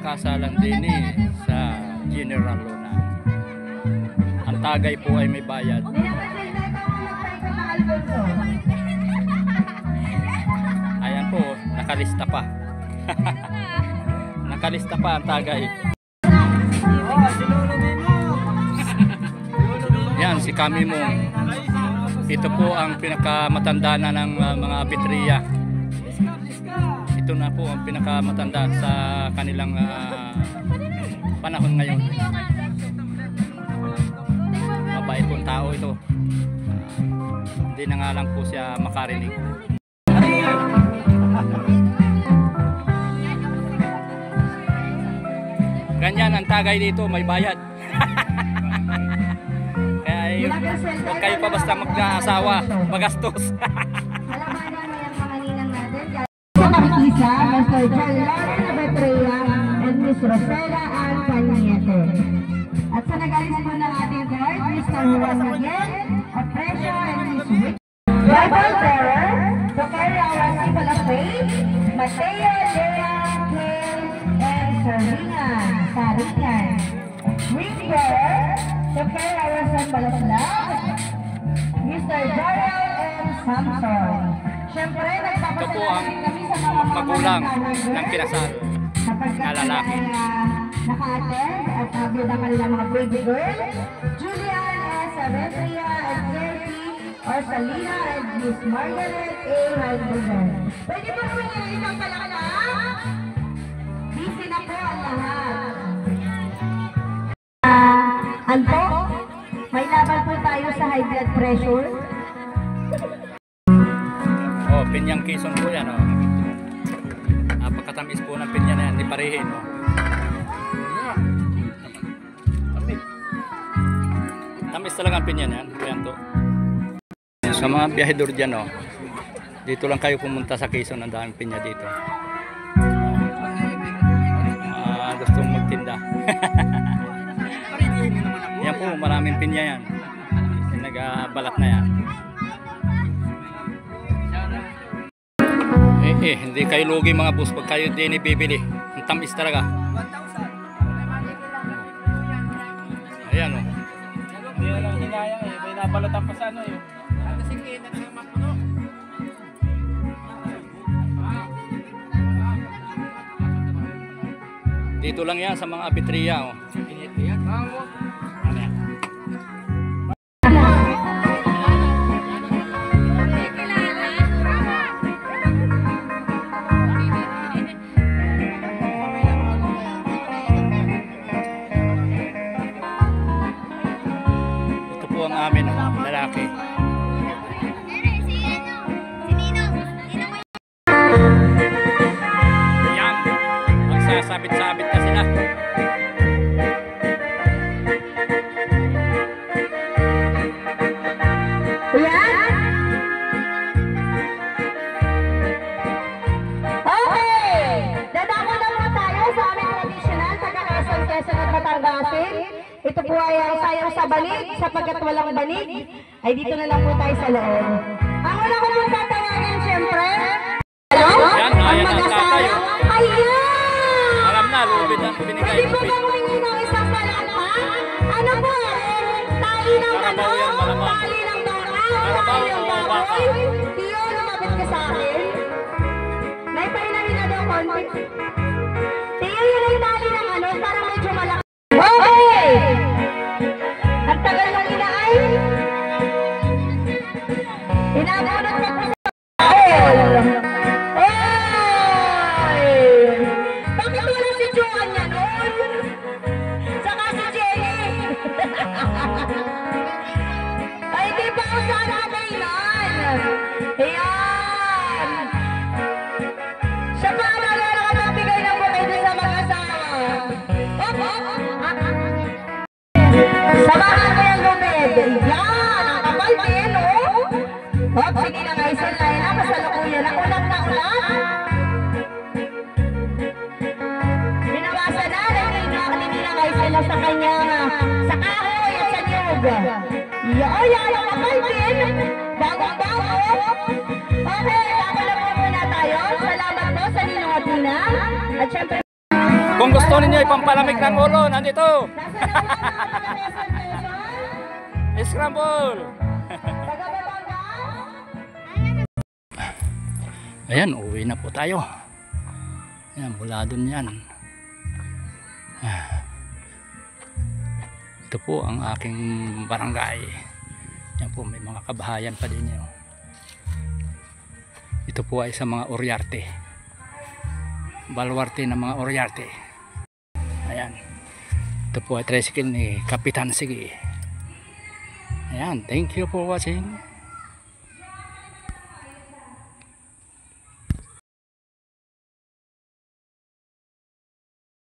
kasalan din sa General Luna. Ang tagay po ay may bayad. Ayan po, nakalista pa. Nakalista pa ang tagay. Yan, si Kamimo. Ito po ang pinakamatanda na ng mga apitriya. Ito na po ang pinakamatanda sa kanilang panahon ngayon. Mabait pong tao ito. Hindi na nga lang po siya makarinig. Ganyan ang tagay dito, may bayad. Kaya huwag kayo pa basta mag-asawa, magastos. Isa, Mr. John Lauren Abatrea and Ms. Rosela Ann Cañete. At sa nagalis po ng ating court, Mr. Juan Miguel Aprecio and Ms. Wick. Bible bearer to carry our symbol of faith, Mateo, Lea, Kay, and Saringan. Ring bearer to carry our symbol of love, Mr. Jarrell and Samson. Siyempre, ito po ang magulang ng kinasal na lalaki. Naka-attend at nabiyod ang kanilang mga baby girl, Julian S. Aretria and Jerry Orsalina and Miss Margaret A. Heidegger. Pwede po naman yung isang palakpak? Busy na po ang lahat. Anto, may laban po tayo sa high blood pressure. Oh, pinyang Quezon po yan, oh. Napakatamis po ng pinya na yan, di parehin, oh. Tamis talaga ang pinya na yan, kaya to. Sa mga biyahedor dyan, oh, dito lang kayo pumunta sa Quezon, ang daming pinya dito. Gustong magtinda. Yan po, maraming pinya yan. Nag-balat na yan. Hindi kayo lugi mga boss pag kayo din ibibili. Ang tamis talaga. Ayan, oh. Hindi na lang hinayang eh. May nabalatan pa sa ano eh. Kasi kainan ng mapuno. Dito lang yan sa mga apitriya, oh. Ang amin, oh, lalaki. Yan, magsasabit-sabit na sila. Okay, dadako na po tayo sa aming traditional taga-Quezon, Quezon at Batangasin. Ito po ay ang sayang sa banig, sapagkat walang banig, ay dito na lang po tayo sa loob. Ang una ko po tatawagin, siyempre, Yan, ang ayan ang mag-asawa. tatay. Ayan! Alam na, lubid ang binigay. Pwede po bang humingi ng isang palakpak? Ano po? Tali ng Karabaw yan, manok? malamang. Tali ng baka? Karabaw Tali ng o baka? baboy? Tiyo, lumapit ka sa akin. Naipahinangin na daw konti. Tiyo, yun ay tali ng ano, para medyo malaki. Okay! Ang tagal ng inaay. Inabunot na po sa oil. Oy! Bakit wala si Joan niya noon? Saka si Jenny. Ay, di ba ako sana kailan? Ayan! Siya pa ang nakakabigay ng bukay sa mag-asawa. Samahan mo yung lumid. Yan! Ang kapal din, oh! Hop, sige na nga isang layo na. Masalukuyan na. Ulang na ulang. Binawasan na. Kanina nga isang sa kanya. Sa kahoy at sa niyog. Yan! Ang kapal din. Bagong-bago. Okay, bago na po muna tayo. Salamat po sa Ninong at Nina. At syempre, Kung gusto pampalamig ng ulo, nandito. Nasa naman ang Scramble. taga Batangas? Ayan, uwi na po tayo. Ayan, mula dun yan. Ito po ang aking barangay. Yan po, may mga kabahayan pa din yun. Ito po ay sa mga Oryarte. Baluarte ng mga Oryarte. Ayan. Ito po ay tricycle ni Kapitan Sige. Ayan, thank you for watching.